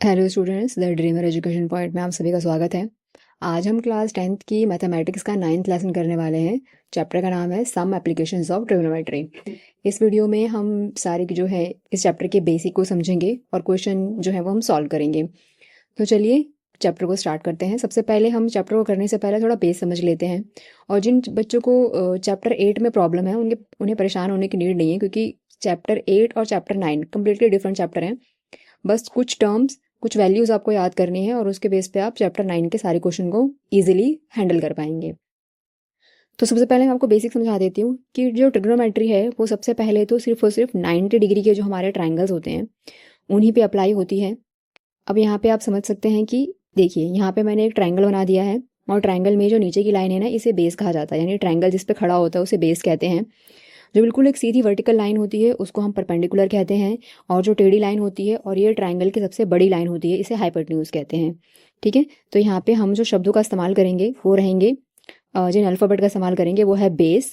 Hello students, the dreamer education point में आप सभी का स्वागत है। आज हम क्लास 10th की मैथमेटिक्स का 9th लेसन करने वाले हैं। चैप्टर का नाम है सम एप्लीकेशंस ऑफ ट्रिग्नोमेट्री। इस वीडियो में हम सारे जो है इस चैप्टर के बेसिक को समझेंगे और क्वेश्चन जो है वो हम सॉल्व करेंगे। तो चलिए चैप्टर को स्टार्ट करते हैं। सबसे पहले हम चैप्टर को करने से पहले थोड़ा बेस समझ लेते हैं। और जिन बच्चों को चैप्टर 8 में प्रॉब्लम है उन्हें परेशान होने की नीड नहीं है, क्योंकि चैप्टर 8 और चैप्टर 9 कम्प्लीटली डिफरेंट चैप्टर हैं। बस कुछ टर्म्स, कुछ वैल्यूज़ आपको याद करनी है और उसके बेस पे आप चैप्टर 9 के सारे क्वेश्चन को ईजिली हैंडल कर पाएंगे। तो सबसे पहले मैं आपको बेसिक समझा देती हूँ कि जो ट्रिग्नोमेट्री है वो सबसे पहले तो सिर्फ और सिर्फ 90 डिग्री के जो हमारे ट्राइंगल्स होते हैं उन्हीं पे अप्लाई होती है। अब यहाँ पे आप समझ सकते हैं कि देखिए यहाँ पे मैंने एक ट्राइंगल बना दिया है और ट्राइंगल में जो नीचे की लाइन है ना, इसे बेस कहा जाता है। यानी ट्राइंगल जिस पे खड़ा होता है उसे बेस कहते हैं। जो बिल्कुल एक सीधी वर्टिकल लाइन होती है उसको हम परपेंडिकुलर कहते हैं, और जो टेढ़ी लाइन होती है और ये ट्राइंगल की सबसे बड़ी लाइन होती है इसे हाइपोटेन्यूज कहते हैं। ठीक है, तो यहाँ पे हम जो शब्दों का इस्तेमाल करेंगे वो रहेंगे, जिन अल्फ़ाबेट का इस्तेमाल करेंगे वो है बेस,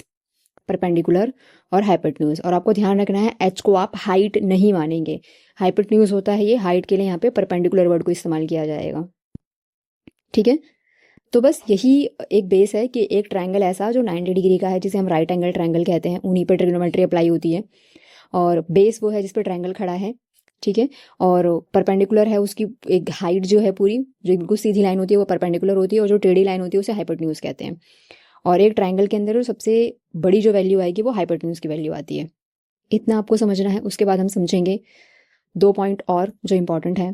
परपेंडिकुलर और हाइपोटेन्यूज। और आपको ध्यान रखना है एच को आप हाइट नहीं मानेंगे। हाइपोटेन्यूज होता है ये, हाइट के लिए यहाँ पे परपेंडिकुलर वर्ड को इस्तेमाल किया जाएगा। ठीक है, तो बस यही एक बेस है कि एक ट्रायंगल ऐसा जो 90 डिग्री का है जिसे हम राइट एंगल ट्रायंगल कहते हैं, उन्हीं पर ट्रिग्नोमेट्री अप्लाई होती है। और बेस वो है जिस पर ट्रायंगल खड़ा है। ठीक है, और परपेंडिकुलर है उसकी एक हाइट जो है पूरी, जो बिल्कुल सीधी लाइन होती है वो परपेंडिकुलर होती है, और जो टेढ़ी लाइन होती है उसे हाइपोटेन्यूज कहते हैं। और एक ट्रायंगल के अंदर सबसे बड़ी जो वैल्यू आएगी वो हाइपोटेन्यूज की वैल्यू आती है। इतना आपको समझना है। उसके बाद हम समझेंगे 2 पॉइंट और जो इंपॉर्टेंट है।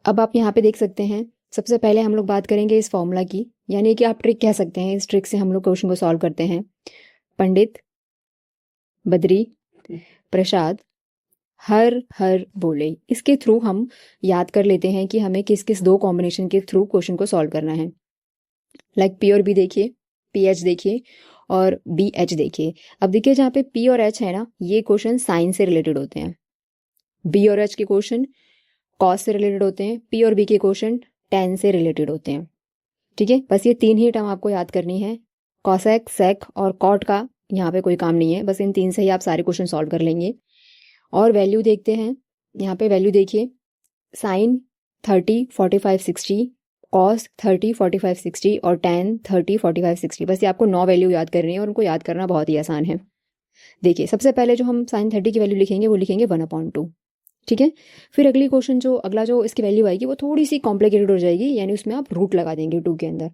अब आप यहाँ पे देख सकते हैं, सबसे पहले हम लोग बात करेंगे इस फॉर्मूला की, यानी कि आप ट्रिक कह सकते हैं। इस ट्रिक से हम लोग क्वेश्चन को सॉल्व करते हैं। पंडित, बद्री, प्रसाद, हर हर बोले, इसके थ्रू हम याद कर लेते हैं कि हमें किस किस 2 कॉम्बिनेशन के थ्रू क्वेश्चन को सॉल्व करना है। लाइक पी और बी देखिए, पी एच देखिए और बी एच देखिए। अब देखिए जहाँ पे पी और एच है ना, ये क्वेश्चन साइन से रिलेटेड होते हैं। बी और एच के क्वेश्चन कॉस से रिलेटेड होते हैं। पी और बी के क्वेश्चन टेन से रिलेटेड होते हैं। ठीक है, बस ये 3 ही टर्म आपको याद करनी है। कॉसेक, सेक और कॉट का यहाँ पे कोई काम नहीं है, बस इन 3 से ही आप सारे क्वेश्चन सॉल्व कर लेंगे। और वैल्यू देखते हैं। यहाँ पे वैल्यू देखिए, साइन 30, 45, 60, कॉस 30, 45, 60 और टेन 30, 45, 60। बस ये आपको 9 वैल्यू याद करनी है और उनको याद करना बहुत ही आसान है। देखिए सबसे पहले जो हम साइन 30 की वैल्यू लिखेंगे वो लिखेंगे 1/2। ठीक है, फिर अगला जो इसकी वैल्यू आएगी वो थोड़ी सी कॉम्प्लिकेटेड हो जाएगी, यानी उसमें आप रूट लगा देंगे 2 के अंदर।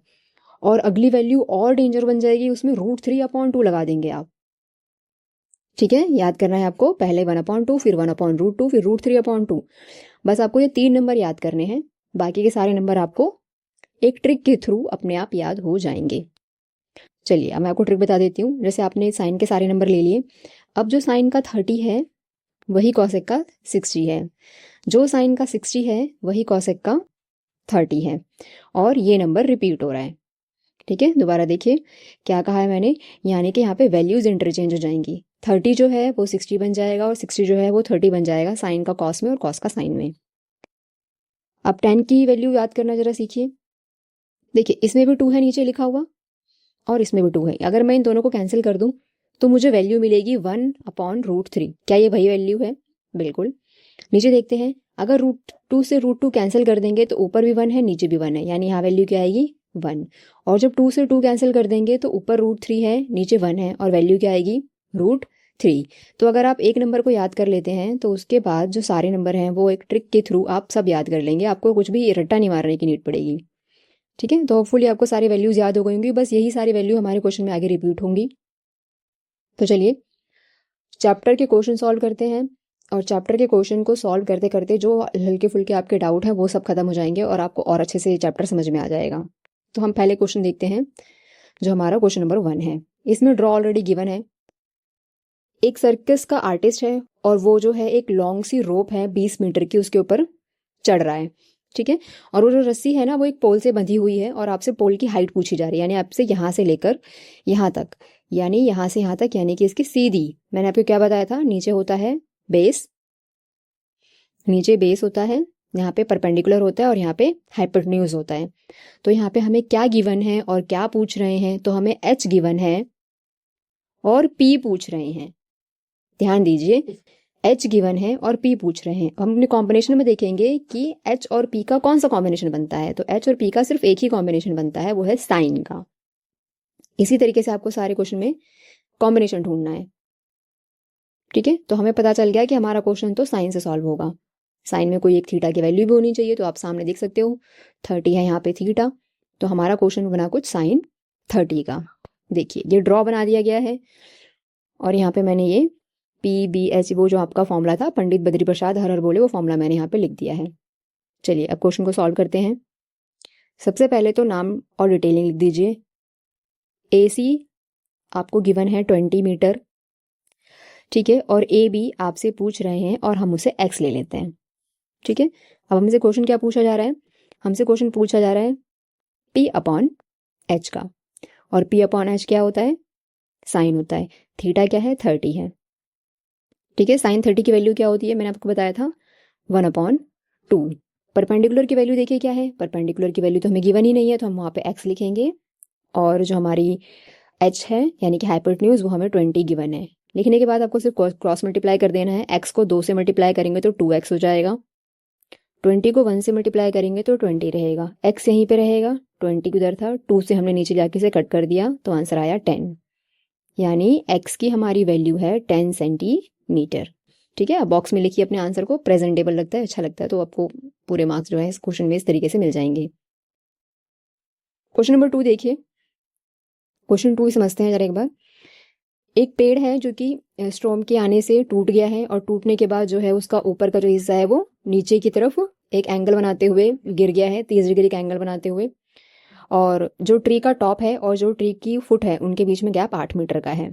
और अगली वैल्यू और डेंजर बन जाएगी, उसमें √3/2 लगा देंगे आप। ठीक है, याद करना है आपको, पहले 1/2, फिर 1/√2, फिर √3/2। बस आपको ये 3 नंबर याद करने हैं। बाकी के सारे नंबर आपको एक ट्रिक के थ्रू अपने आप याद हो जाएंगे। चलिए अब मैं आपको ट्रिक बता देती हूँ। जैसे आपने साइन के सारे नंबर ले लिए, अब जो साइन का 30 है वही कॉसेक का 60 है, जो साइन का 60 है वही कॉसेक का 30 है, और ये नंबर रिपीट हो रहा है। ठीक है, दोबारा देखिए क्या कहा है मैंने, यानी कि यहाँ पे वैल्यूज इंटरचेंज हो जाएंगी। 30 जो है वो 60 बन जाएगा और 60 जो है वो 30 बन जाएगा, साइन का कॉस में और कॉस का साइन में। अब 10 की वैल्यू याद करना जरा सीखिए। देखिए इसमें भी 2 है नीचे लिखा हुआ, और इसमें भी 2 है। अगर मैं इन दोनों को कैंसिल कर दूं तो मुझे वैल्यू मिलेगी 1/√3। क्या ये वही वैल्यू है? बिल्कुल। नीचे देखते हैं, अगर √2 से √2 कैंसिल कर देंगे तो ऊपर भी 1 है नीचे भी 1 है, यानी यहाँ वैल्यू क्या आएगी 1। और जब 2 से 2 कैंसिल कर देंगे तो ऊपर √3 है नीचे 1 है, और वैल्यू क्या आएगी √3। तो अगर आप एक नंबर को याद कर लेते हैं तो उसके बाद जो सारे नंबर हैं वो एक ट्रिक के थ्रू आप सब याद कर लेंगे। आपको कुछ भी रट्टा नहीं मारने की नीड पड़ेगी। ठीक है, तो होपफुली आपको सारी वैल्यूज याद हो गई होंगी। बस यही सारी वैल्यू हमारे क्वेश्चन में आगे रिपीट होंगी। तो चलिए चैप्टर के क्वेश्चन सॉल्व करते हैं, और चैप्टर के क्वेश्चन को सॉल्व करते करते जो हल्के फुल्के आपके डाउट हैं वो सब खत्म हो जाएंगे और आपको और अच्छे से चैप्टर समझ में आ जाएगा। तो हम पहले क्वेश्चन देखते हैं, जो हमारा क्वेश्चन नंबर 1 है। इसमें ड्रॉ ऑलरेडी गिवन है। एक सर्कस का आर्टिस्ट है और वो जो है एक लॉन्ग सी रोप है 20 मीटर की, उसके ऊपर चढ़ रहा है। ठीक है, और वो जो रस्सी है ना वो एक पोल से बंधी हुई है, और आपसे पोल की हाइट पूछी जा रही है, यानी आपसे यहाँ से लेकर यहाँ तक, यानी यहाँ से यहाँ तक, यानी कि इसकी सीधी। मैंने आपको क्या बताया था, नीचे होता है बेस, नीचे बेस होता है, यहाँ पे परपेंडिकुलर होता है और यहाँ पे हाइपोटेन्यूज होता है। तो यहाँ पे हमें क्या गिवन है और क्या पूछ रहे हैं, तो हमें एच गिवन है और पी पूछ रहे हैं। ध्यान दीजिए, एच गिवन है और पी पूछ रहे हैं। हम अपने कॉम्बिनेशन में देखेंगे कि एच और पी का कौन सा कॉम्बिनेशन बनता है। तो एच और पी का सिर्फ एक ही कॉम्बिनेशन बनता है, वो है साइन का। इसी तरीके से आपको सारे क्वेश्चन में कॉम्बिनेशन ढूंढना है। ठीक है, तो हमें पता चल गया कि हमारा क्वेश्चन तो साइन से सॉल्व होगा। साइन में कोई एक थीटा की वैल्यू भी होनी चाहिए, तो आप सामने देख सकते हो 30 है यहाँ पे थीटा, तो हमारा क्वेश्चन बना कुछ साइन 30 का। देखिए ये ड्रॉ बना दिया गया है और यहाँ पे मैंने ये PBH वो जो आपका फॉर्मूला था, पंडित बद्री प्रसाद हर हर बोले, वो फॉर्मूला मैंने यहाँ पे लिख दिया है। चलिए अब क्वेश्चन को सॉल्व करते हैं। सबसे पहले तो नाम और डिटेलिंग लिख दीजिए। AC आपको गिवन है 20 मीटर, ठीक है, और AB आपसे पूछ रहे हैं और हम उसे x ले लेते हैं। ठीक है, अब हमसे क्वेश्चन क्या पूछा जा रहा है? हमसे क्वेश्चन पूछा जा रहा है P/H का, और P/H क्या होता है? साइन होता है। थीटा क्या है? 30 है। ठीक है, साइन 30 की वैल्यू क्या होती है? मैंने आपको बताया था 1/2। परपेंडिकुलर की वैल्यू देखिए क्या है? परपेंडिकुलर की वैल्यू तो हमें गिवन ही नहीं है, तो हम वहाँ पे x लिखेंगे, और जो हमारी h है यानी कि हाइपोटेन्यूज वो हमें 20 गिवन है। लिखने के बाद आपको सिर्फ क्रॉस मल्टीप्लाई कर देना है। x को 2 से मल्टीप्लाई करेंगे तो 2x हो जाएगा, 20 को 1 से मल्टीप्लाई करेंगे तो 20 रहेगा, x यहीं पे रहेगा, 20 किधर था, 2 से हमने नीचे जाके से कट कर दिया तो आंसर आया 10, यानी x की हमारी वैल्यू है 10 सेंटीमीटर। ठीक है, अब बॉक्स में लिखिए अपने आंसर को, प्रेजेंटेबल लगता है, अच्छा लगता है, तो आपको पूरे मार्क्स जो है इस क्वेश्चन में इस तरीके से मिल जाएंगे। क्वेश्चन नंबर 2 देखिए। क्वेश्चन 2 समझते हैं जरा एक बार। एक पेड़ है जो कि स्टॉर्म के आने से टूट गया है, और टूटने के बाद जो है उसका ऊपर का जो हिस्सा है वो नीचे की तरफ एक एंगल बनाते हुए गिर गया है, 30 डिग्री का एंगल बनाते हुए, और जो ट्री का टॉप है और जो ट्री की फुट है उनके बीच में गैप 8 मीटर का है।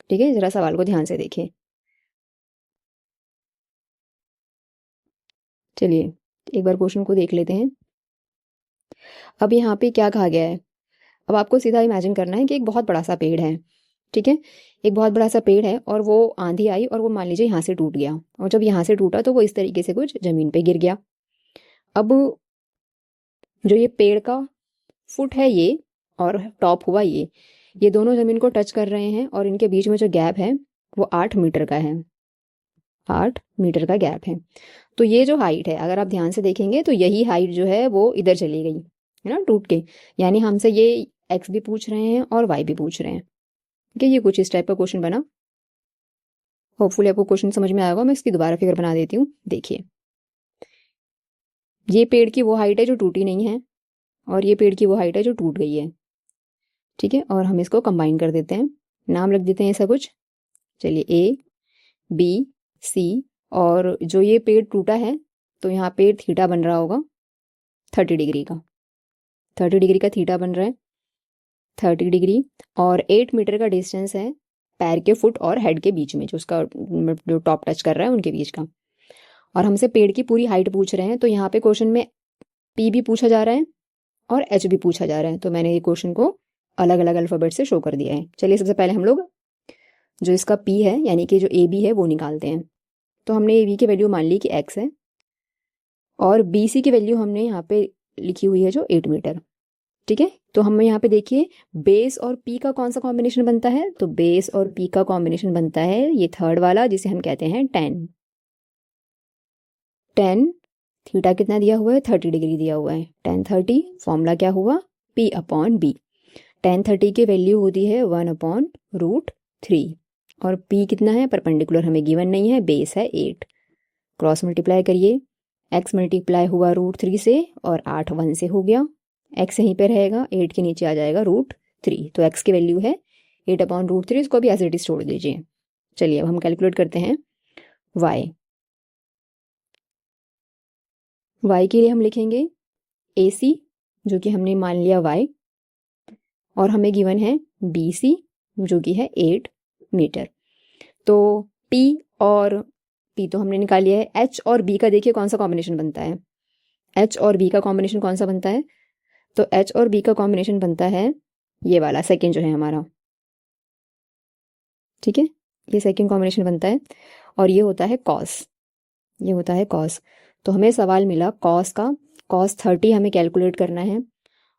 ठीक है, जरा सवाल को ध्यान से देखिए। चलिए एक बार क्वेश्चन को देख लेते हैं। अब यहाँ पे क्या कहा गया है? अब आपको सीधा इमेजिन करना है कि एक बहुत बड़ा सा पेड़ है। ठीक है, एक बहुत बड़ा सा पेड़ है और वो आंधी आई और वो मान लीजिए यहाँ से टूट गया, और जब यहाँ से टूटा तो वो इस तरीके से कुछ जमीन पे गिर गया। अब जो ये पेड़ का फुट है ये, और टॉप हुआ ये दोनों जमीन को टच कर रहे हैं, और इनके बीच में जो गैप है वो 8 मीटर का है। 8 मीटर का गैप है। तो ये जो हाइट है, अगर आप ध्यान से देखेंगे तो यही हाइट जो है वो इधर चली गई है ना, टूट के, यानी हमसे ये x भी पूछ रहे हैं और y भी पूछ रहे हैं। ठीक है, ये कुछ इस टाइप का क्वेश्चन बना। होपफुली आपको क्वेश्चन समझ में आएगा। मैं इसकी दोबारा फिगर बना देती हूँ। देखिए ये पेड़ की वो हाइट है जो टूटी नहीं है, और ये पेड़ की वो हाइट है जो टूट गई है। ठीक है, और हम इसको कंबाइन कर देते हैं, नाम रख देते हैं ऐसा कुछ। चलिए A B C, और जो ये पेड़ टूटा है तो यहाँ पे थीटा बन रहा होगा 30 डिग्री का, 30 डिग्री का थीटा बन रहा है, 30 डिग्री, और 8 मीटर का डिस्टेंस है पैर के फुट और हेड के बीच में, जो उसका जो टॉप टच कर रहा है उनके बीच का। और हमसे पेड़ की पूरी हाइट पूछ रहे हैं, तो यहाँ पे क्वेश्चन में P भी पूछा जा रहा है और H भी पूछा जा रहा है, तो मैंने ये क्वेश्चन को अलग अलग अल्फाबेट से शो कर दिया है। चलिए सबसे पहले हम लोग जो इसका P है यानी कि जो AB है वो निकालते हैं। तो हमने AB की वैल्यू मान ली कि x है, और BC की वैल्यू हमने यहाँ पे लिखी हुई है जो 8 मीटर। ठीक है, तो हम यहाँ पे देखिए बेस और P का कौन सा कॉम्बिनेशन बनता है? तो बेस और P का कॉम्बिनेशन बनता है ये थर्ड वाला, जिसे हम कहते हैं tan। थीटा कितना दिया हुआ है? 30 डिग्री दिया हुआ है, tan 30। फॉर्मूला क्या हुआ? P/B। tan 30 की वैल्यू होती है 1/√3, और P कितना है? परपेंडिकुलर हमें गिवन नहीं है, बेस है 8। क्रॉस मल्टीप्लाई करिए, x मल्टीप्लाई हुआ √3 से, और 8 1 से हो गया, x यहीं पे रहेगा, 8 के नीचे आ जाएगा √3, तो x की वैल्यू है 8/√3। इसको भी एज इट इज छोड़ दीजिए। चलिए अब हम कैलकुलेट करते हैं y। y के लिए हम लिखेंगे AC, जो कि हमने मान लिया y, और हमें गिवन है BC जो कि है 8 मीटर। तो P और P तो हमने निकाल लिया है। H और B का देखिए कौन सा कॉम्बिनेशन बनता है? H और B का कॉम्बिनेशन कौन सा बनता है? तो H और B का कॉम्बिनेशन बनता है ये वाला, सेकेंड जो है हमारा। ठीक है, ये सेकेंड कॉम्बिनेशन बनता है, और ये होता है कॉस, ये होता है कॉस। तो हमें सवाल मिला कॉस का, कॉस 30 हमें कैलकुलेट करना है,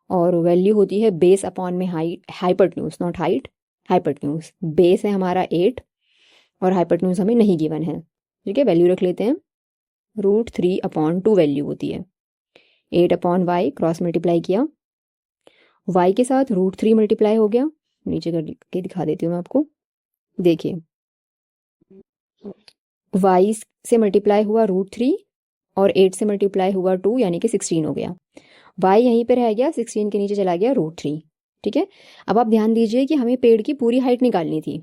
और वैल्यू होती है बेस अपॉन में height, hypotenuse not height, hypotenuse. Base है हमारा 8 और हाइपोटेन्यूज हमें नहीं गिवन है, ठीक है, वैल्यू रख लेते हैं। √3/2 वैल्यू होती है। 8/y क्रॉस मल्टीप्लाई किया, y के साथ √3 मल्टीप्लाई हो गया, नीचे करके दिखा देती हूँ मैं आपको। देखिए y से मल्टीप्लाई हुआ √3 और 8 से मल्टीप्लाई हुआ 2 यानी कि 16 हो गया। y यहीं पे रह गया, 16 के नीचे चला गया √3। ठीक है, अब आप ध्यान दीजिए कि हमें पेड़ की पूरी हाइट निकालनी थी।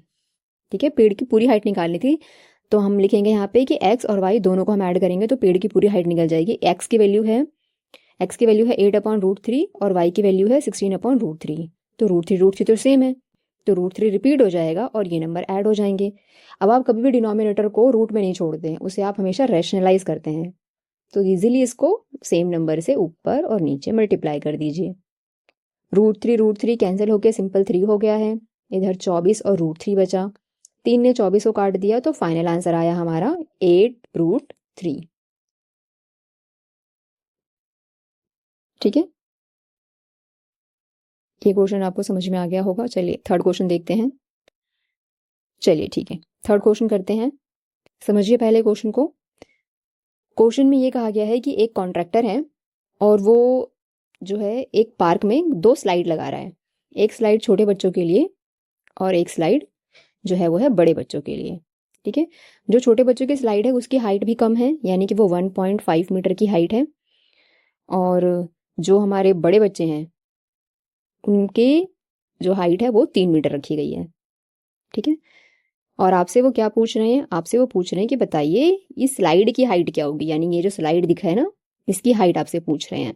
ठीक है, पेड़ की पूरी हाइट निकालनी थी, तो हम लिखेंगे यहाँ पे कि x और y दोनों को हम ऐड करेंगे तो पेड़ की पूरी हाइट निकल जाएगी। x की वैल्यू है 8/√3 और y की वैल्यू है 16/√3। तो √3 तो सेम है, तो √3 रिपीट हो जाएगा और ये नंबर ऐड हो जाएंगे। अब आप कभी भी डिनोमिनेटर को रूट में नहीं छोड़ते हैं, उसे आप हमेशा रैशनलाइज करते हैं। तो इजीली इसको सेम नंबर से ऊपर और नीचे मल्टीप्लाई कर दीजिए। √3 कैंसिल होकर सिंपल 3 हो गया है, इधर 24 और √3 बचा। 3 ने 24 को काट दिया तो फाइनल आंसर आया हमारा 8√3। ठीक है, ये क्वेश्चन आपको समझ में आ गया होगा। चलिए थर्ड क्वेश्चन देखते हैं। चलिए ठीक है, थर्ड क्वेश्चन करते हैं। समझिए पहले क्वेश्चन को। क्वेश्चन में ये कहा गया है कि एक कॉन्ट्रैक्टर है और वो जो है एक पार्क में 2 स्लाइड लगा रहा है। एक स्लाइड छोटे बच्चों के लिए और एक स्लाइड जो है वो है बड़े बच्चों के लिए। ठीक है, जो छोटे बच्चों की स्लाइड है उसकी हाइट भी कम है, यानी कि वो 1.5 मीटर की हाइट है, और जो हमारे बड़े बच्चे हैं उनकी जो हाइट है वो 3 मीटर रखी गई है। ठीक है, और आपसे वो क्या पूछ रहे हैं, आपसे वो पूछ रहे हैं कि बताइए इस स्लाइड की हाइट क्या होगी, यानी ये जो स्लाइड दिखा है ना इसकी हाइट आपसे पूछ रहे हैं।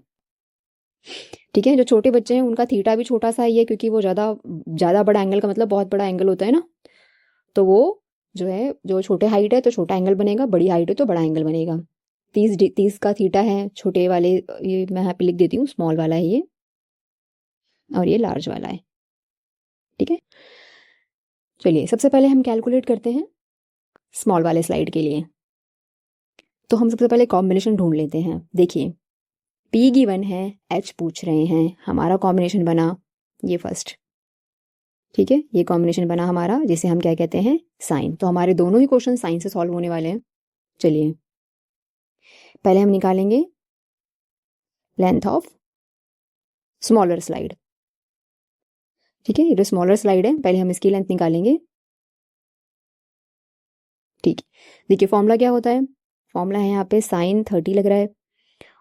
ठीक है, जो छोटे बच्चे हैं उनका थीटा भी छोटा सा ही है, क्योंकि वो ज़्यादा ज़्यादा बड़ा एंगल का मतलब बहुत बड़ा एंगल होता है ना, तो वो जो है जो छोटे हाइट है तो छोटा एंगल बनेगा, बड़ी हाइट है तो बड़ा एंगल बनेगा। 30 का थीटा है छोटे वाले, ये मैं यहाँ पे लिख देती हूँ, स्मॉल वाला है ये और ये लार्ज वाला है। ठीक है, चलिए सबसे पहले हम कैलकुलेट करते हैं स्मॉल वाले स्लाइड के लिए। तो हम सबसे पहले कॉम्बिनेशन ढूंढ लेते हैं। देखिए P गिवन है, H पूछ रहे हैं, हमारा कॉम्बिनेशन बना ये फर्स्ट। ठीक है, ये कॉम्बिनेशन बना हमारा जिसे हम क्या कहते हैं, साइन। तो हमारे दोनों ही क्वेश्चन साइन से सॉल्व होने वाले हैं। चलिए पहले हम निकालेंगे लेंथ ऑफ स्मॉलर स्लाइड। ठीक है, ये जो स्मॉलर स्लाइड है पहले हम इसकी लेंथ निकालेंगे। ठीक है, देखिए फॉर्मूला क्या होता है, फॉर्मूला है यहाँ पे साइन 30 लग रहा है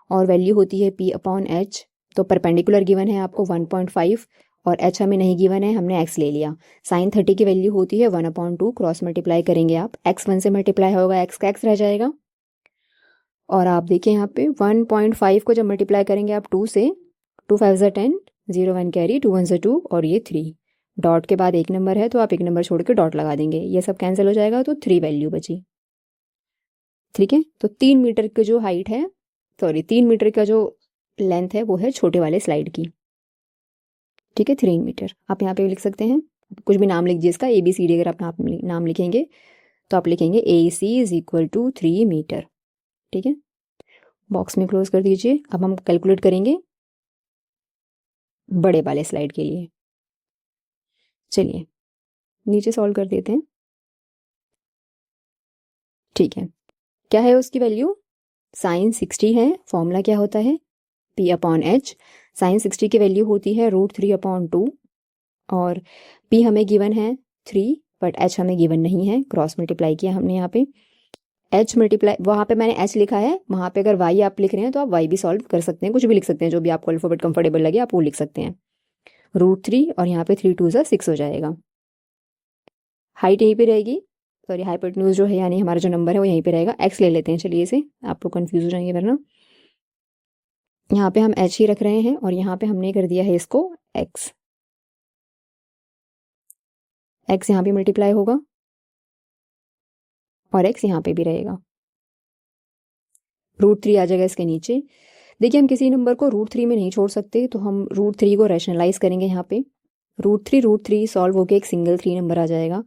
और वैल्यू होती है P/H। तो परपेंडिकुलर गिवन है आपको 1.5 और H हमें नहीं गिवन है, हमने X ले लिया। साइन 30 की वैल्यू होती है 1/2, क्रॉस मल्टीप्लाई करेंगे आप, X 1 से मल्टीप्लाई होगा, X का X रह जाएगा। और आप देखिए यहाँ पे 1.5 को जब मल्टीप्लाई करेंगे आप 2 से, 2 5 10, 0 1 कैरी, 2 1 2 और ये 3, डॉट के बाद एक नंबर है तो आप एक नंबर छोड़ के डॉट लगा देंगे, ये सब कैंसिल हो जाएगा तो 3 वैल्यू बची। ठीक है, तो 3 मीटर की जो हाइट है, सॉरी 3 मीटर का जो लेंथ है वो है छोटे वाले स्लाइड की। ठीक है, 3 मीटर आप यहाँ पे लिख सकते हैं, कुछ भी नाम लिख दीजिए इसका, ABCD अगर आप नाम लिखेंगे तो आप लिखेंगे AC = 3 मीटर। ठीक है, बॉक्स में क्लोज कर दीजिए। अब हम कैलकुलेट करेंगे बड़े वाले स्लाइड के लिए। चलिए नीचे सॉल्व कर देते हैं। ठीक है, क्या है उसकी वैल्यू, साइन 60 है, फॉर्मूला क्या होता है P/H। साइन 60 की वैल्यू होती है √3/2 और P हमें गिवन है 3 बट H हमें गिवन नहीं है, क्रॉस मल्टीप्लाई किया हमने यहाँ पे। H मल्टीप्लाई, वहाँ पे मैंने H लिखा है, वहाँ पे अगर Y आप लिख रहे हैं तो आप Y भी सॉल्व कर सकते हैं, कुछ भी लिख सकते हैं, जो भी आपको अल्फाबेट कंफर्टेबल लगे आप वो लिख सकते हैं। √3 और यहाँ पे 3 2 6 हो जाएगा। हाइट यहीं पे रहेगी, सॉरी हाइपोटेन्यूज जो है यानी हमारा जो नंबर है वो यहीं पे रहेगा। X ले लेते हैं, चलिए इसे, आप लोग कन्फ्यूज हो जाएंगे वरना। यहाँ पे हम H ही रख रहे हैं और यहाँ पे हमने कर दिया है इसको X। X यहाँ पे मल्टीप्लाई होगा और X यहाँ पे भी रहेगा, √3 आ जाएगा इसके नीचे। देखिए हम किसी नंबर को √3 में नहीं छोड़ सकते, तो हम √3 को रैशनलाइज करेंगे यहाँ पे। √3 सॉल्व होकर एक सिंगल 3 नंबर आ जाएगा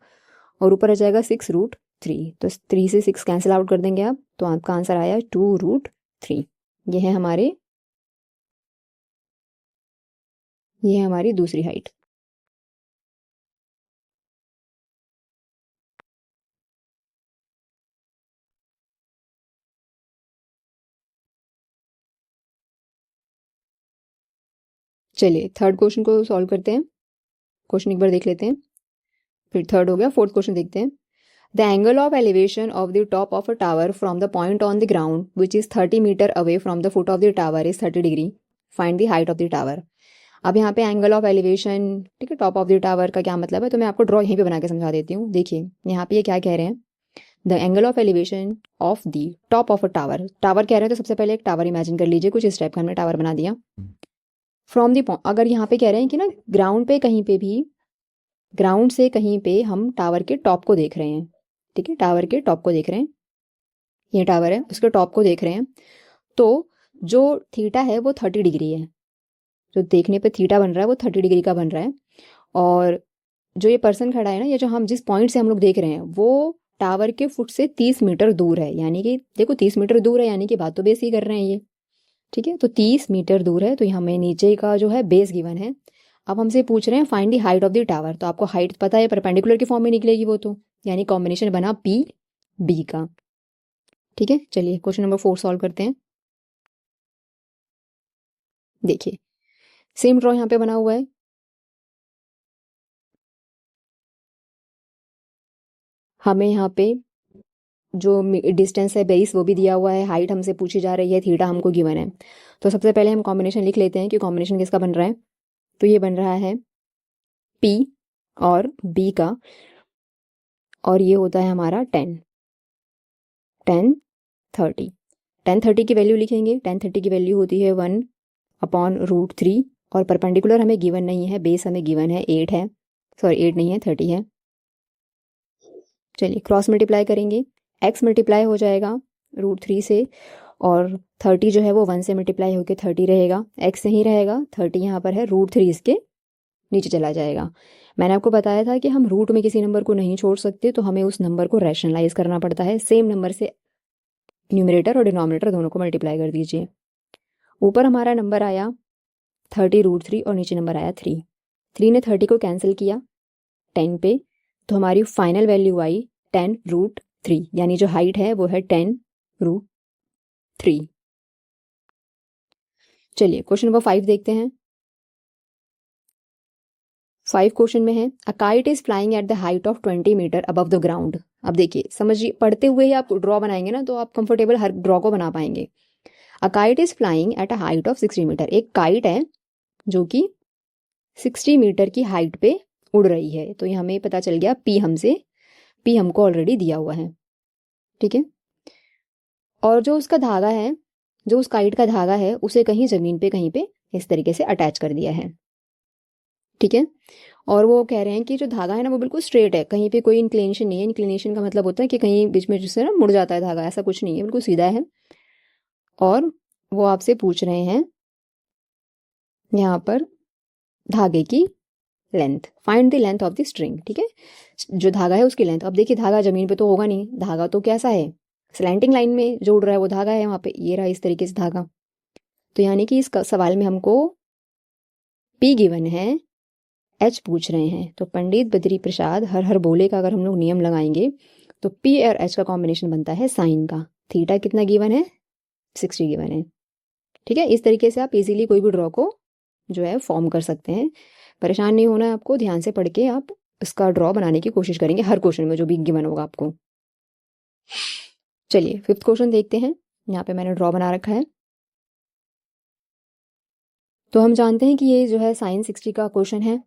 और ऊपर आ जाएगा 6√3, तो 3 से 6 कैंसिल आउट कर देंगे आप, तो आपका आंसर आया 2√3। ये है हमारी दूसरी हाइट। चलिए थर्ड क्वेश्चन को सॉल्व करते हैं। क्वेश्चन एक बार देख लेते हैं, फिर थर्ड हो गया। फोर्थ क्वेश्चन देखते हैं। The angle of elevation of the top of a tower from the point on the ground which is 30 metre away from the foot of the tower is 30 degree. Find the height of the tower. अब यहाँ पे angle of elevation, ठीक है, top of the tower का क्या मतलब है, तो मैं आपको ड्रॉ यहीं पे बना के समझा देती हूँ। देखिए यहाँ पे ये क्या कह रहे हैं, the angle of elevation of the top of a tower. Tower कह रहे हैं तो सबसे पहले एक टावर इमेजिन कर लीजिए, कुछ इस टाइप का हमने टावर बना दिया। फ्रॉम द, अगर यहाँ पे कह रहे हैं कि ना ग्राउंड पे कहीं पे भी, ग्राउंड से कहीं पे हम टावर के टॉप को देख रहे हैं, ठीक है, टावर के टॉप को देख रहे हैं, ये टावर है उसके टॉप को देख रहे हैं, तो जो थीटा है वो 30 डिग्री है। जो देखने पे थीटा बन रहा है वो 30 डिग्री का बन रहा है। और जो ये पर्सन खड़ा है ना, ये जो हम जिस पॉइंट से हम लोग देख रहे हैं वो टावर के फुट से 30 मीटर दूर है। यानी कि देखो 30 मीटर दूर है, यानी कि बात तो बेस ही कर रहे हैं ये, ठीक है। तो 30 मीटर दूर है, तो यहाँ हमें नीचे का जो है बेस गिवन है। अब हमसे पूछ रहे हैं find the height of the tower. तो आपको हाइट पता है, परपेंडिकुलर की फॉर्म में निकलेगी वो तो, यानी कॉम्बिनेशन बना पी बी का, ठीक है। चलिए क्वेश्चन नंबर 4 सॉल्व करते हैं। देखिए सेम ड्रॉ यहाँ पे बना हुआ है। हमें यहाँ पे जो डिस्टेंस है बेस वो भी दिया हुआ है, हाइट हमसे पूछी जा रही है, थीटा हमको गिवन है। तो सबसे पहले हम कॉम्बिनेशन लिख लेते हैं कि कॉम्बिनेशन किसका बन रहा है। तो ये बन रहा है पी और बी का, और ये होता है हमारा 10 30। 10 30 की वैल्यू लिखेंगे। 10 30 की वैल्यू होती है 1/√3, और परपेंडिकुलर हमें गिवन नहीं है, बेस हमें गिवन है 8 है, सॉरी 8 नहीं है 30 है। चलिए क्रॉस मल्टीप्लाई करेंगे, x मल्टीप्लाई हो जाएगा √3 से, और 30 जो है वो 1 से मल्टीप्लाई होकर 30 रहेगा, x नहीं रहेगा, 30 यहाँ पर है, √3 इसके नीचे चला जाएगा। मैंने आपको बताया था कि हम रूट में किसी नंबर को नहीं छोड़ सकते, तो हमें उस नंबर को रैशनलाइज करना पड़ता है। सेम नंबर से न्यूमरेटर और डिनोमिनेटर दोनों को मल्टीप्लाई कर दीजिए। ऊपर हमारा नंबर आया 30√3 और नीचे नंबर आया 3। 3 ने 30 को कैंसिल किया 10 पे, तो हमारी फाइनल वैल्यू आई 10√3, यानी जो हाइट है वो है 10√3। चलिए क्वेश्चन नंबर 5 देखते हैं। 5 क्वेश्चन में है, a kite is flying at the height of 20 metre above the ground. अब देखिए समझिए, पढ़ते हुए ही आप ड्रॉ बनाएंगे ना तो आप कंफर्टेबल हर ड्रॉ को बना पाएंगे। A kite is flying at a height of 60 metre. एक काइट है जो कि 60 मीटर की हाइट पे उड़ रही है। तो ये हमें पता चल गया पी हमको ऑलरेडी दिया हुआ है, ठीक है। और जो उसका धागा है, जो उस काइट का धागा है, उसे कहीं जमीन पे कहीं पे इस तरीके से अटैच कर दिया है, ठीक है। और वो कह रहे हैं कि जो धागा है ना वो बिल्कुल स्ट्रेट है, कहीं पे कोई इंक्लिनेशन नहीं है। इंक्लिनेशन का मतलब होता है कि कहीं बीच में जिससे ना मुड़ जाता है धागा, ऐसा कुछ नहीं है, बिल्कुल सीधा है। और वो आपसे पूछ रहे हैं यहाँ पर धागे की length, find the length of the string, ठीक है। जो धागा है उसकी लेंथ। अब देखिए धागा जमीन पे तो होगा नहीं, धागा तो कैसा है, स्लैंटिंग लाइन में जो उड़ रहा है वो धागा है वहां पे, ये रहा इस तरीके से धागा। तो यानी कि इस सवाल में हमको पी गिवन है, एच पूछ रहे हैं। तो पंडित बद्री प्रसाद हर हर बोले का अगर हम लोग नियम लगाएंगे तो पी और एच का कॉम्बिनेशन बनता है साइन का। थीटा कितना गिवन है, 60 गिवन है, ठीक है। इस तरीके से आप इजीली कोई भी ड्रॉ को जो है फॉर्म कर सकते हैं। परेशान नहीं होना है आपको, ध्यान से पढ़ के आप इसका ड्रॉ बनाने की कोशिश करेंगे हर क्वेश्चन में जो भी गिवन होगा आपको। चलिए 5th क्वेश्चन देखते हैं। यहाँ पे मैंने ड्रॉ बना रखा है। तो हम जानते हैं कि ये जो है साइन 60 का क्वेश्चन है,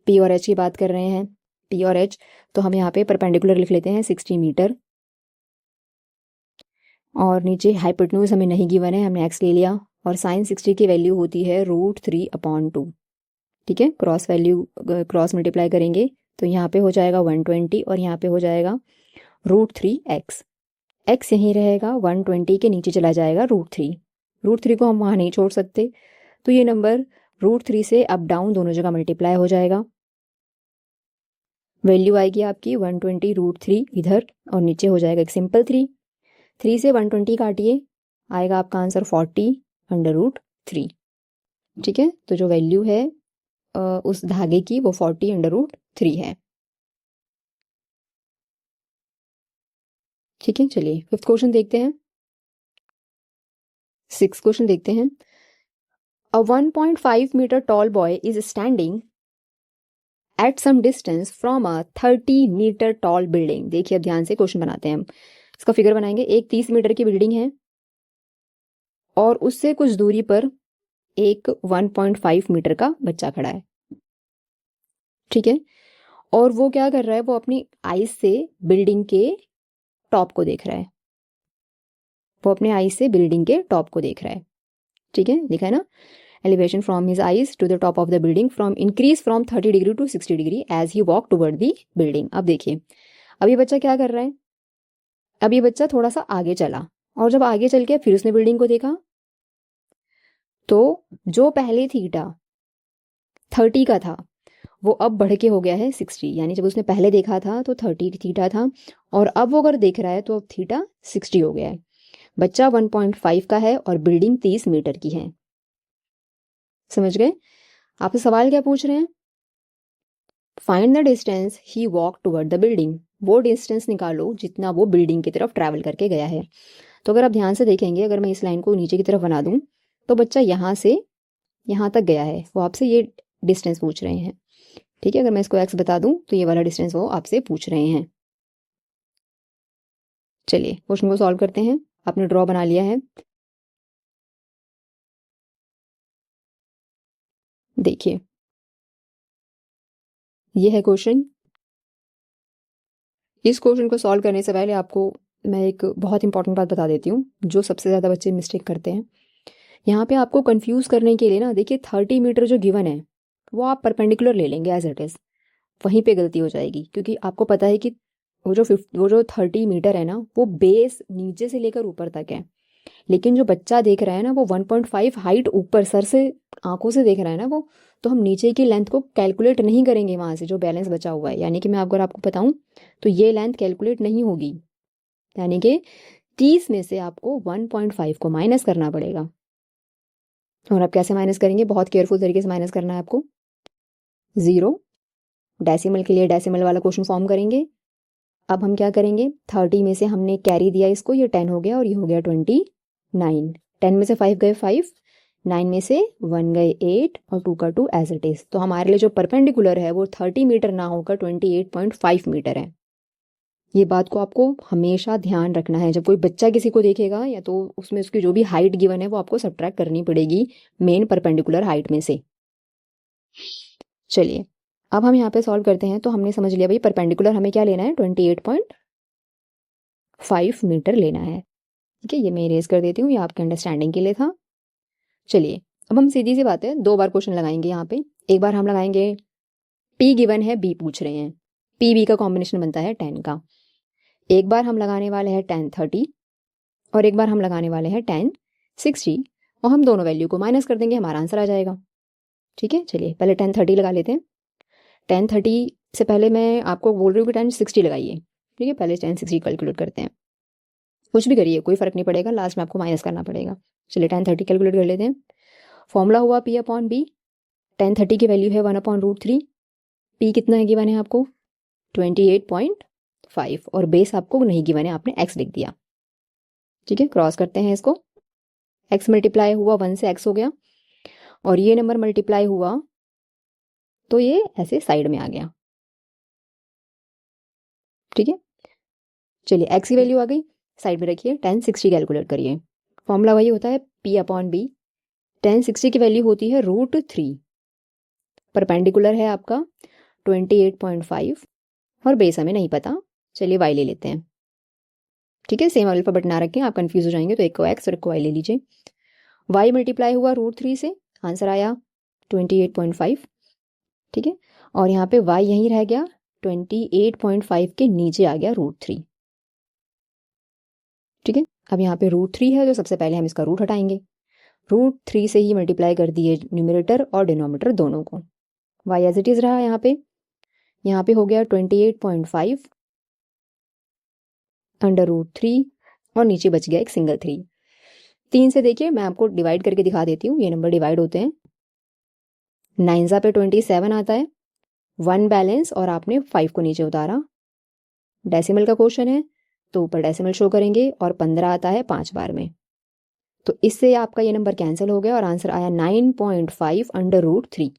पी और एच की बात कर रहे हैं, पी और एच। तो हम यहाँ पे परपेंडिकुलर लिख लेते हैं 60 मीटर, और नीचे हाइपोटेन्यूज हमें नहीं गिवन है, हमने एक्स ले लिया। और साइन 60 की वैल्यू होती है √3/2, ठीक है। क्रॉस वैल्यू क्रॉस मल्टीप्लाई करेंगे तो यहाँ पे हो जाएगा 120 और यहाँ पे हो जाएगा √3x। x यहीं रहेगा, 120 के नीचे चला जाएगा √3। √3 को हम वहाँ नहीं छोड़ सकते, तो ये नंबर √3 से अप डाउन दोनों जगह मल्टीप्लाई हो जाएगा। वैल्यू आएगी आपकी 120 √3 इधर, और नीचे हो जाएगा एक सिंपल 3। 3 से 120 काटिए, आएगा आपका आंसर 40√3, ठीक है। तो जो वैल्यू है उस धागे की वो 40√3 है, ठीक है। चलिए 5th क्वेश्चन देखते हैं। 6th क्वेश्चन देखते हैं। A 1.5 meter tall boy is standing at some distance from a 30 meter tall building. देखिए अब ध्यान से क्वेश्चन बनाते हैं हम। इसका फिगर बनाएंगे। एक 30 मीटर की बिल्डिंग है और उससे कुछ दूरी पर एक 1.5 मीटर का बच्चा खड़ा है, ठीक है। और वो क्या कर रहा है, वो अपनी आईज से बिल्डिंग के टॉप को देख रहा है। वो अपने आईज से बिल्डिंग के टॉप को देख रहा है, ठीक है। लिखा है ना, elevation from his eyes to the top of the building from increase from 30 degree to 60 degree as he walk toward the building. अब देखिए, अब ये बच्चा क्या कर रहा है, अब ये बच्चा थोड़ा सा आगे चला और जब आगे चल के फिर उसने बिल्डिंग को देखा तो जो पहले थीटा 30 का था वो अब बढ़ के हो गया है 60। यानी जब उसने पहले देखा था तो 30 थीटा था और अब वो अगर देख रहा है तो अब थीटा 60 हो गया है। बच्चा 1.5 का है और बिल्डिंग 30 मीटर की है। समझ गए? आपसे सवाल क्या पूछ रहे हैं, find the distance he walk toward the building. वो डिस्टेंस निकालो जितना वो बिल्डिंग की तरफ ट्रैवल करके गया है। तो अगर आप ध्यान से देखेंगे, अगर मैं इस लाइन को नीचे की तरफ बना दूं तो बच्चा यहाँ से यहाँ तक गया है, वो आपसे ये डिस्टेंस पूछ रहे हैं, ठीक है। अगर मैं इसको एक्स बता दूं तो ये वाला डिस्टेंस वो आपसे पूछ रहे हैं। चलिए क्वेश्चन को सॉल्व करते हैं। आपने ड्रॉ बना लिया है, देखिए ये है क्वेश्चन। इस क्वेश्चन को सॉल्व करने से पहले आपको मैं एक बहुत इंपॉर्टेंट बात बता देती हूँ जो सबसे ज़्यादा बच्चे मिस्टेक करते हैं। यहाँ पे आपको कंफ्यूज करने के लिए ना, देखिए 30 मीटर जो गिवन है वो आप परपेंडिकुलर ले लेंगे एज इट इज़, वहीं पे गलती हो जाएगी। क्योंकि आपको पता है कि वो जो 30 मीटर है ना वो बेस नीचे से लेकर ऊपर तक है, लेकिन जो बच्चा देख रहा है ना वो 1.5 हाइट ऊपर सर से आंखों से देख रहा है ना वो, तो हम नीचे की लेंथ को कैलकुलेट नहीं करेंगे वहाँ से जो बैलेंस बचा हुआ है। यानी कि मैं अगर आपको बताऊं तो ये लेंथ कैलकुलेट नहीं होगी, यानी कि 30 में से आपको 1.5 को माइनस करना पड़ेगा। और आप कैसे माइनस करेंगे, बहुत केयरफुल तरीके से माइनस करना है आपको। 0 डेसिमल के लिए डेसिमल वाला क्वेश्चन फॉर्म करेंगे। अब हम क्या करेंगे, 30 में से हमने कैरी दिया इसको, ये 10 हो गया और ये हो गया 29। 10 में से 5 गए 5, 9 में से 1 गए 8 और 2 का 2 एज इट इज। तो हमारे लिए जो परपेंडिकुलर है वो 30 मीटर ना होकर 28.5 मीटर है। ये बात को आपको हमेशा ध्यान रखना है। जब कोई बच्चा किसी को देखेगा या तो उसमें उसकी जो भी हाइट गिवन है वो आपको सब्ट्रैक्ट करनी पड़ेगी मेन परपेंडिकुलर हाइट में से। चलिए अब हम यहाँ पे सॉल्व करते हैं। तो हमने समझ लिया भाई परपेंडिकुलर हमें क्या लेना है, 28.5 मीटर लेना है, ठीक है। ये मैं इरेज कर देती हूँ, ये आपके अंडरस्टैंडिंग के लिए था। चलिए अब हम सीधी सी बात है 2 बार क्वेश्चन लगाएंगे यहाँ पे। एक बार हम लगाएंगे P गिवन है, B पूछ रहे हैं, P B का कॉम्बिनेशन बनता है 10 का। एक बार हम लगाने वाले हैं 10 30 और एक बार हम लगाने वाले हैं 10 60 और हम दोनों वैल्यू को माइनस कर देंगे, हमारा आंसर आ जाएगा, ठीक है। चलिए पहले 10 30 लगा लेते हैं। 10 30 से पहले मैं आपको बोल रही हूँ कि 10 60 लगाइए, ठीक है। पहले 10 60 कैलकुलेट करते हैं, कुछ भी करिए कोई फर्क नहीं पड़ेगा, लास्ट में आपको माइनस करना पड़ेगा। चलिए 10 30 कैलकुलेट कर लेते हैं। फॉर्मूला हुआ P/B। 10 30 की वैल्यू है 1/√3। P कितना है गिवन है आपको 28.5 और बेस आपको नहीं गिवन है, आपने x लिख दिया, ठीक है। क्रॉस करते हैं इसको, x मल्टीप्लाई हुआ 1 से x हो गया और ये नंबर मल्टीप्लाई हुआ तो ये ऐसे साइड में आ गया, ठीक है। चलिए x की वैल्यू आ गई, साइड में रखिए। 10 60 कैलकुलेट करिए। फॉर्मूला वही होता है P/B। 10 60 की वैल्यू होती है √3। परपेंडिकुलर है आपका 28.5 और बेस हमें नहीं पता, चलिए y ले लेते हैं, ठीक है। सेम अल्फाबेट ना रखें, आप कंफ्यूज हो जाएंगे, तो एक को x और एक को y ले लीजिए। y मल्टीप्लाई हुआ √3 से, आंसर आया 28.5, ठीक है। और यहाँ पे y यहीं रह गया, 28.5 के नीचे आ गया √3, ठीक है। अब यहाँ पे √3 है तो सबसे पहले हम इसका रूट हटाएंगे। √3 से ही मल्टीप्लाई कर दिए न्यूमरेटर और डिनोमिनेटर दोनों को। y एज इट इज रहा यहाँ पे हो गया 28.5 √3 और नीचे बच गया एक सिंगल 3। 3 से देखिए मैं आपको डिवाइड करके दिखा देती हूँ, ये नंबर डिवाइड होते हैं। 9 पे 27 आता है, 1 बैलेंस और आपने 5 को नीचे उतारा। डेसिमल का क्वेश्चन है तो ऊपर डेसिमल शो करेंगे और 15 आता है 5 बार में। तो इससे आपका ये नंबर कैंसिल हो गया और आंसर आया 9.5/√3।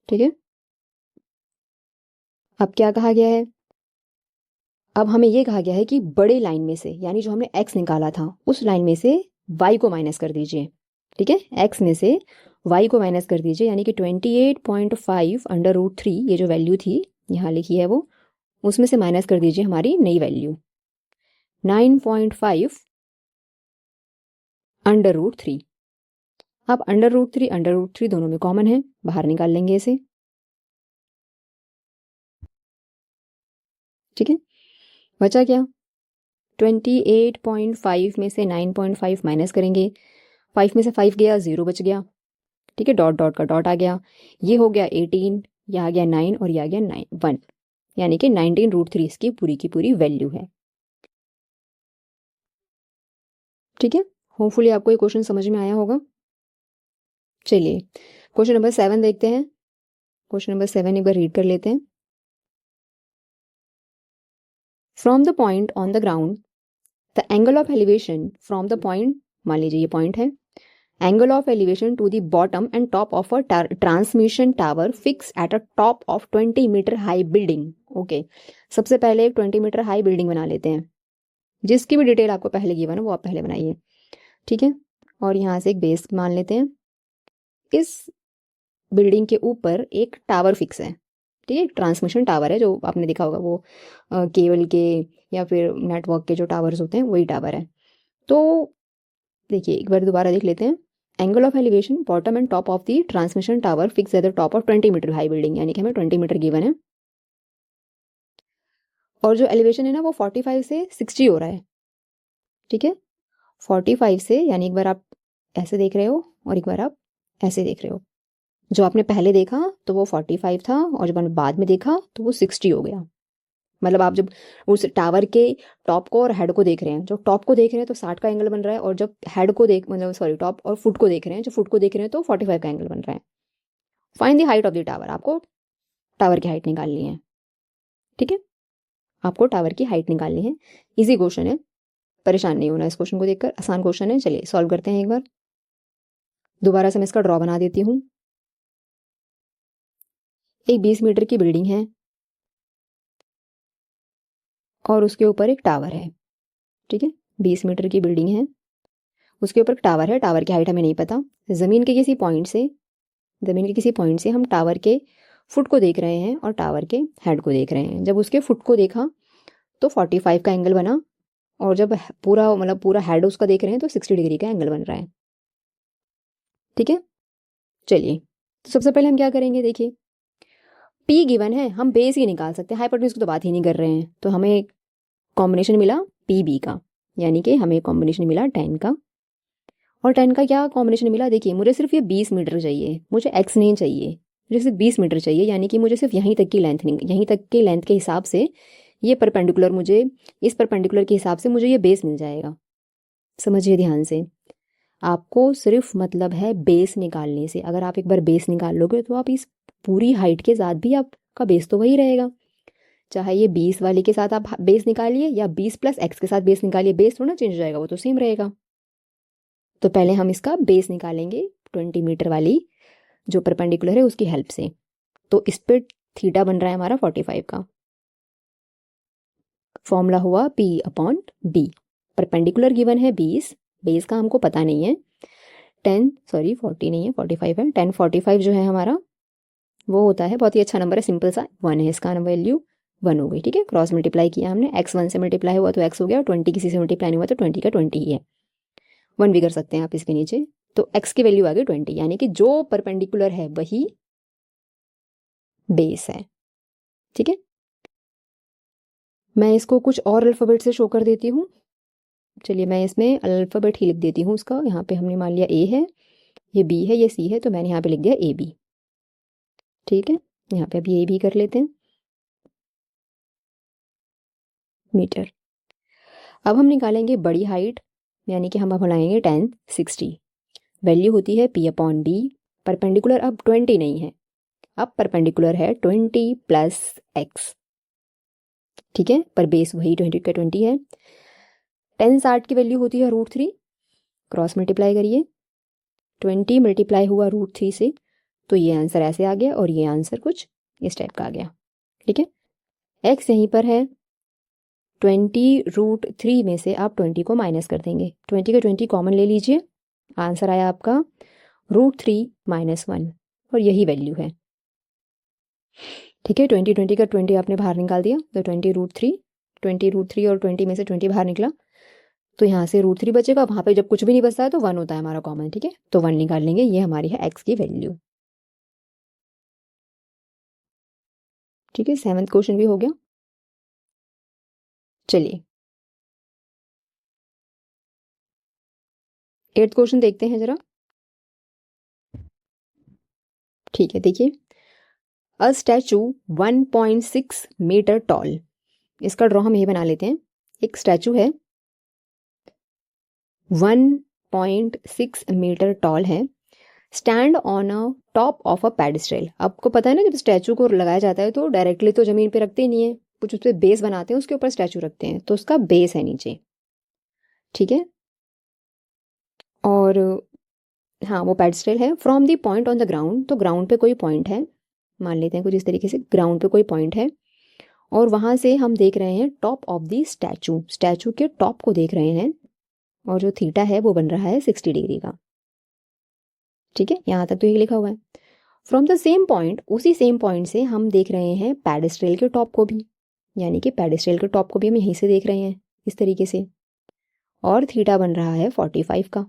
ठीक है, अब क्या कहा गया है, अब हमें ये कहा गया है कि बड़े लाइन में से, यानी जो हमने x निकाला था उस लाइन में से y को माइनस कर दीजिए। ठीक है, x में से y को माइनस कर दीजिए, यानी कि 28.5/√3 ये जो वैल्यू थी यहाँ लिखी है वो, उसमें से माइनस कर दीजिए हमारी नई वैल्यू 9.5/√3। अब √3 दोनों में कॉमन है, बाहर निकाल लेंगे इसे। ठीक है, बचा क्या, 28.5 में से 9.5 माइनस करेंगे, 5 में से 5 गया, 0 बच गया। ठीक है, डॉट डॉट का डॉट आ गया, ये हो गया 18, यह आ गया 9 और यह आ गया 1, यानी कि 19√3 इसकी पूरी की पूरी वैल्यू है। ठीक है, होपफुली आपको ये क्वेश्चन समझ में आया होगा। चलिए क्वेश्चन नंबर 7 देखते हैं। क्वेश्चन नंबर 7 एक बार रीड कर लेते हैं। From the point on the ground the angle of elevation from the point, मान लीजिए ये पॉइंट है, angle of elevation to the bottom and top of a transmission tower fix at a top of 20 metre high building. Okay, सबसे पहले एक 20 metre high building बना लेते हैं, जिसकी भी डिटेल आपको पहले गिवन है वो आप पहले बनाइए। ठीक है, और यहाँ से एक बेस मान लेते हैं। इस बिल्डिंग के ऊपर एक टावर फिक्स है। ठीक है, ट्रांसमिशन टावर है, जो आपने देखा होगा वो केबल के या फिर नेटवर्क के जो टावर्स होते हैं वही टावर है। तो देखिए एक बार दोबारा देख लेते हैं। Angle of elevation bottom and top of the transmission tower fix at the top of 20 metre high building, यानी कि हमें 20 मीटर गिवन है, और जो एलिवेशन है ना वो 45 से 60 हो रहा है। ठीक है, 45 से, यानी एक बार आप ऐसे देख रहे हो और एक बार आप ऐसे देख रहे हो। जो आपने पहले देखा तो वो 45 था, और जब आपने बाद में देखा तो वो 60 हो गया। मतलब आप जब उस टावर के टॉप को और हेड को देख रहे हैं, जो टॉप को देख रहे हैं तो 60 का एंगल बन रहा है, और जब हेड को देख मतलब सॉरी टॉप और फुट को देख रहे हैं, जो फुट को देख रहे हैं तो 45 का एंगल बन रहा है। Find the height of the tower, आपको टावर की हाइट निकालनी है। ठीक है, आपको टावर की हाइट निकालनी है। इजी क्वेश्चन है, परेशान नहीं होना इस क्वेश्चन को देखकर, आसान क्वेश्चन है। चलिए सॉल्व करते हैं एक बार। दोबारा से मैं इसका ड्रॉ बना देती हूँ। एक 20 मीटर की बिल्डिंग है और उसके ऊपर एक टावर है। ठीक है, 20 मीटर की बिल्डिंग है, उसके ऊपर टावर है, टावर की हाइट हमें नहीं पता। ज़मीन के किसी पॉइंट से हम टावर के फुट को देख रहे हैं और टावर के हेड को देख रहे हैं। जब उसके फुट को देखा तो 45 का एंगल बना, और जब पूरा मतलब पूरा हेड उसका देख रहे हैं तो 60 डिग्री का एंगल बन रहा है। ठीक है, चलिए तो सबसे पहले हम क्या करेंगे, देखिए पी गिवन है, हम बेस ही निकाल सकते हैं, हाइपोटेन्यूज की तो बात ही नहीं कर रहे हैं। तो हमें एक कॉम्बिनेशन मिला पी बी का, यानी कि हमें कॉम्बिनेशन मिला 10 का। और 10 का क्या कॉम्बिनेशन मिला, देखिए मुझे सिर्फ ये 20 मीटर चाहिए, मुझे एक्स नहीं चाहिए, मुझे सिर्फ 20 मीटर चाहिए, यानी कि मुझे सिर्फ यहीं तक की लेंथ, यहीं तक के लेंथ के हिसाब से ये परपेंडिकुलर, मुझे इस परपेंडिकुलर के हिसाब से मुझे ये बेस मिल जाएगा। समझिए ध्यान से, आपको सिर्फ मतलब है बेस निकालने से। अगर आप एक बार बेस निकाल लोगे तो आप इस पूरी हाइट के साथ भी आपका बेस तो वही रहेगा, चाहे ये 20 वाले के साथ आप बेस निकालिए या 20 प्लस एक्स के साथ बेस निकालिए, बेस थोड़ा चेंज हो जाएगा, वो तो सेम रहेगा। तो पहले हम इसका बेस निकालेंगे 20 मीटर वाली जो परपेंडिकुलर है उसकी हेल्प से। तो इस पे थीटा बन रहा है हमारा 45 का। फॉर्मूला हुआ P upon B। Perpendicular given है 20, बेस का हमको पता नहीं है। 40 नहीं है, 45 है। 1045 जो है हमारा वो होता है, बहुत ही अच्छा नंबर है, सिंपल सा 1 है, इसका वैल्यू 1 हो गई। ठीक है, क्रॉस मल्टीप्लाई किया हमने, x 1 से मल्टीप्लाई हुआ तो x हो गया, और 20 किसी से मल्टीप्लाई नहीं हुआ तो 20 का 20 ही है। 1 भी कर सकते हैं आप इसके नीचे। तो x की वैल्यू आ गई 20, यानी कि जो परपेंडिकुलर है वही बेस है। ठीक है, मैं इसको कुछ और अल्फ़ाबेट से शो कर देती हूँ। चलिए मैं इसमें अल्फ़ाबेट ही लिख देती हूँ उसका। यहाँ पे हमने मान लिया A है, ये B है, ये C है, तो मैंने यहाँ पे लिख दिया AB। ठीक है, यहाँ पे अभी AB कर लेते हैं, मीटर। अब हम निकालेंगे बड़ी हाइट, यानी कि हम अब बनाएंगे 10 60। वैल्यू होती है P अपॉन B। परपेंडिकुलर अब 20 नहीं है, अब परपेंडिकुलर है 20 प्लस एक्स। ठीक है, पर बेस वही 20 का 20 है। 10 60 की वैल्यू होती है √3, क्रॉस मल्टीप्लाई करिए, 20 मल्टीप्लाई हुआ √3 से, तो ये आंसर ऐसे आ गया और ये आंसर कुछ इस टाइप का आ गया। ठीक है, x यहीं पर है, 20 √3 में से आप 20 को माइनस कर देंगे, 20 का 20 कॉमन ले लीजिए, आंसर आया आपका √3 - 1 और यही वैल्यू है। ठीक है, 20 का 20 आपने बाहर निकाल दिया, तो 20 √3 और 20 में से 20 बाहर निकला, तो यहाँ से √3 बचेगा। वहाँ पे जब कुछ भी नहीं बचता है तो 1 होता है हमारा कॉमन। ठीक है, तो 1 निकाल लेंगे, ये हमारी है x की वैल्यू। ठीक है, 7th क्वेश्चन भी हो गया। चलिए 8th क्वेश्चन देखते हैं जरा। ठीक है, देखिए, अ स्टैचू 1.6 मीटर टॉल, इसका ड्रॉ हम ये बना लेते हैं। एक स्टैचू है 1.6 मीटर टॉल है, stand on a top of a pedestal. आपको पता है ना, जब स्टैचू को लगाया जाता है तो डायरेक्टली तो जमीन पे रखते ही नहीं है, कुछ उस पर बेस बनाते हैं, उसके ऊपर स्टैचू रखते हैं, तो उसका बेस है नीचे। ठीक है, और हाँ वो पेडेस्टल है। From the point on the ground, तो ग्राउंड पे कोई पॉइंट है, मान लेते हैं कुछ इस तरीके से, ग्राउंड पे कोई पॉइंट है और वहां से हम देख रहे हैं top of the statue, statue के टॉप को देख रहे हैं, और जो थीटा है वो बन रहा है 60 डिग्री का। ठीक है, यहाँ तक तो ये लिखा हुआ है। फ्रॉम द सेम पॉइंट, उसी सेम पॉइंट से हम देख रहे हैं पेडेस्ट्रेल के टॉप को भी, यानी कि पेडेस्ट्रेल के टॉप को भी हम यहीं से देख रहे हैं इस तरीके से, और थीटा बन रहा है 45 का।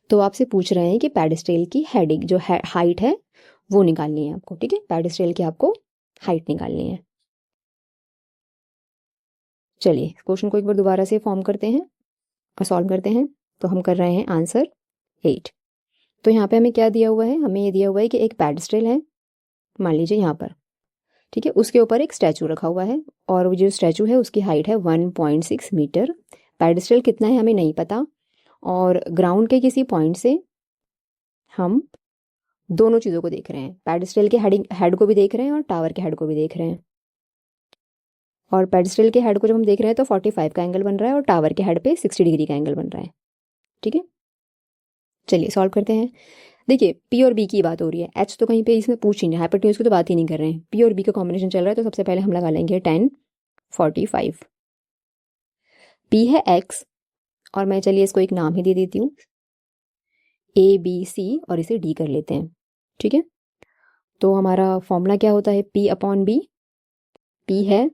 तो आपसे पूछ रहे हैं कि पेडेस्ट्रेल की हेडिंग जो हाइट है वो निकालनी है आपको। ठीक है, पेडेस्ट्रेल की आपको हाइट निकालनी है। चलिए क्वेश्चन को एक बार दोबारा से फॉर्म करते हैं और सॉल्व करते हैं। तो हम कर रहे हैं आंसर 8। तो यहाँ पे हमें क्या दिया हुआ है, हमें ये दिया हुआ है कि एक पेडेस्ट्रल है, मान लीजिए यहाँ पर। ठीक है, उसके ऊपर एक स्टैचू रखा हुआ है और वो जो स्टैचू है उसकी हाइट है 1.6 मीटर। पेडेस्ट्रल कितना है हमें नहीं पता, और ग्राउंड के किसी पॉइंट से हम दोनों चीज़ों को देख रहे हैं, पेडेस्ट्रल के हेड को भी देख रहे हैं और टावर के हेड को भी देख रहे हैं। और पेडेस्ट्रल के हेड को जब हम देख रहे हैं तो 45 का एंगल बन रहा है और टावर के हेड पे 60 डिग्री का एंगल बन रहा है। ठीक है, चलिए सॉल्व करते हैं। देखिए पी और बी की बात हो रही है, एच तो कहीं पे इसमें पूछ ही नहीं, हाइपोटेन्यूज की तो बात ही नहीं कर रहे हैं, पी और बी का कॉम्बिनेशन चल रहा है। तो सबसे पहले हम लगा लेंगे 10 45। पी है एक्स, और मैं चलिए इसको एक नाम ही दे देती हूँ, ए बी सी, और इसे डी कर लेते हैं। ठीक है, तो हमारा फॉर्मूला क्या होता है, पी अपॉन बी। पी है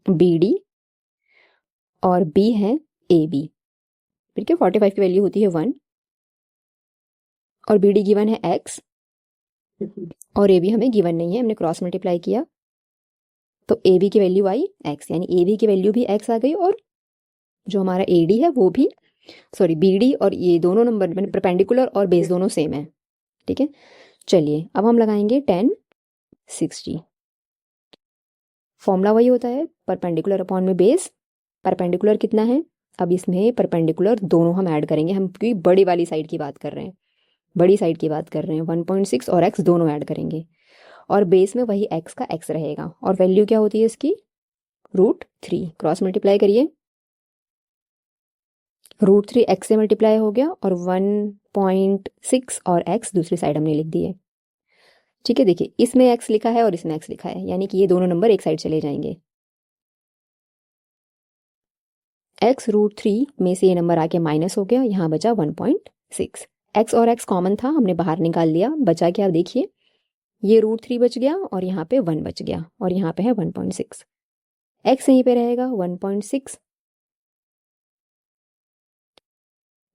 बी डी और बी है ए बी। ठीक है, 45 की वैल्यू होती है 1 और बी डी गिवन है एक्स और ए बी हमें गिवन नहीं है, हमने क्रॉस मल्टीप्लाई किया तो ए बी की वैल्यू आई एक्स, यानी ए बी की वैल्यू भी एक्स आ गई, और जो हमारा ए डी है वो भी, सॉरी बी डी और ये दोनों नंबर परपेंडिकुलर और बेस दोनों सेम है। ठीक है, चलिए अब हम लगाएंगे 10 60। फॉर्मूला वही होता है, परपेंडिकुलर अपॉन में बेस। परपेंडिकुलर कितना है, अब इसमें परपेंडिकुलर दोनों हम ऐड करेंगे, हम क्योंकि बड़ी वाली साइड की बात कर रहे हैं, बड़ी साइड की बात कर रहे हैं, 1.6 और x दोनों ऐड करेंगे, और बेस में वही x का x रहेगा, और वैल्यू क्या होती है इसकी, √3। क्रॉस मल्टीप्लाई करिए, √3 x से मल्टीप्लाई हो गया और 1.6 और x दूसरी साइड हमने लिख दिए। ठीक है, देखिए इसमें x लिखा है और इसमें x लिखा है, यानी कि ये दोनों नंबर एक साइड चले जाएंगे। x √3 में से ये नंबर आके माइनस हो गया, यहाँ बचा 1.6। x और x कॉमन था, हमने बाहर निकाल लिया, बचा क्या देखिए, ये √3 बच गया और यहाँ पे 1 बच गया, और यहाँ पे है 1.6। x यहीं पे रहेगा 1.6,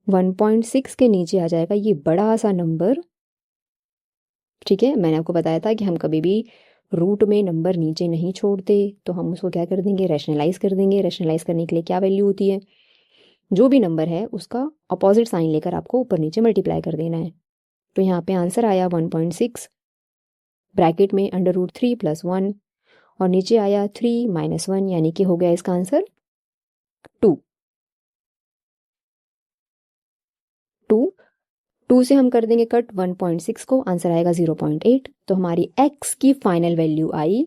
1.6 के नीचे आ जाएगा ये बड़ा सा नंबर। ठीक है, मैंने आपको बताया था कि हम कभी भी रूट में नंबर नीचे नहीं छोड़ते, तो हम उसको क्या कर देंगे, रैशनलाइज कर देंगे। रैशनलाइज करने के लिए क्या वैल्यू होती है, जो भी नंबर है उसका अपोजिट साइन लेकर आपको ऊपर नीचे मल्टीप्लाई कर देना है। तो यहाँ पे आंसर आया 1.6, ब्रैकेट में √3 + 1, और नीचे आया 3 - 1, यानी कि हो गया इसका आंसर 2। 2 से हम कर देंगे कट 1.6 को, आंसर आएगा 0.8। तो हमारी x की फाइनल वैल्यू आई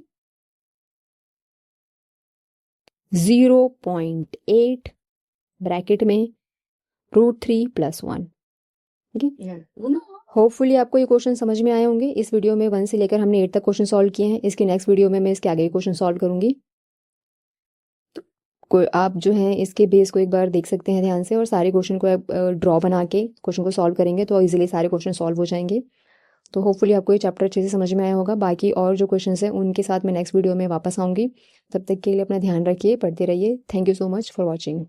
0.8 ब्रैकेट में √3 + 1। ठीक है, होपफुली आपको ये क्वेश्चन समझ में आए होंगे। इस वीडियो में 1 से लेकर हमने 8 तक क्वेश्चन सॉल्व किए हैं। इसकी नेक्स्ट वीडियो में मैं इसके आगे क्वेश्चन सॉल्व करूँगी। कोई आप जो है इसके बेस को एक बार देख सकते हैं ध्यान से, और सारे क्वेश्चन को ड्रॉ बना के क्वेश्चन को सॉल्व करेंगे तो इजीली सारे क्वेश्चन सॉल्व हो जाएंगे। तो होपफुली आपको ये चैप्टर अच्छे से समझ में आया होगा। बाकी और जो क्वेश्चंस हैं उनके साथ मैं नेक्स्ट वीडियो में वापस आऊँगी। तब तक के लिए अपना ध्यान रखिए, पढ़ते रहिए। Thank you so much for watching.